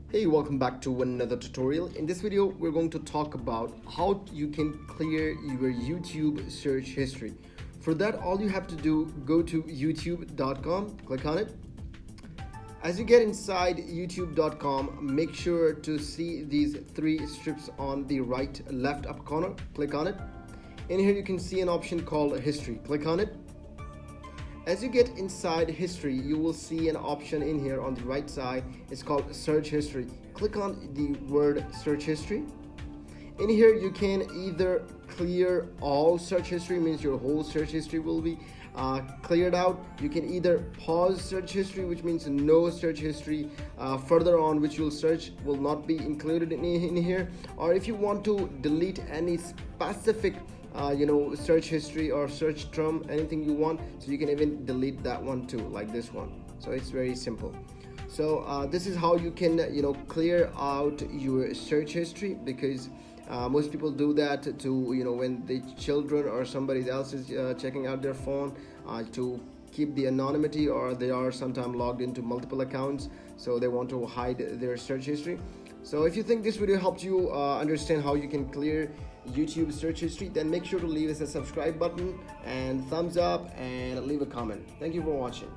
Hey, welcome back to another tutorial. In this video, we're going to talk about how you can clear your YouTube search history. For that, all you have to do, go to youtube.com, click on it. As you get inside youtube.com, make sure to see these three strips on the left up corner. Click on it. In here, you can see an option called history. Click on it. As you get inside history, you will see an option in here on the right side. It's called search history. Click on the word search history. In here, you can either clear all search history, means your whole search history will be cleared out. You can either pause search history, which means no search history further on which you'll search will not be included in here. Or if you want to delete any specific search history or search term, anything you want, so you can even delete that one too, like this one. So it's very simple. So this is how you can clear out your search history, because most people do that to when the children or somebody else is checking out their phone to keep the anonymity, or they are sometimes logged into multiple accounts, so they want to hide their search history. So if you think this video helped you understand how you can clear YouTube search history, then make sure to leave us a subscribe button and thumbs up and leave a comment. Thank you for watching.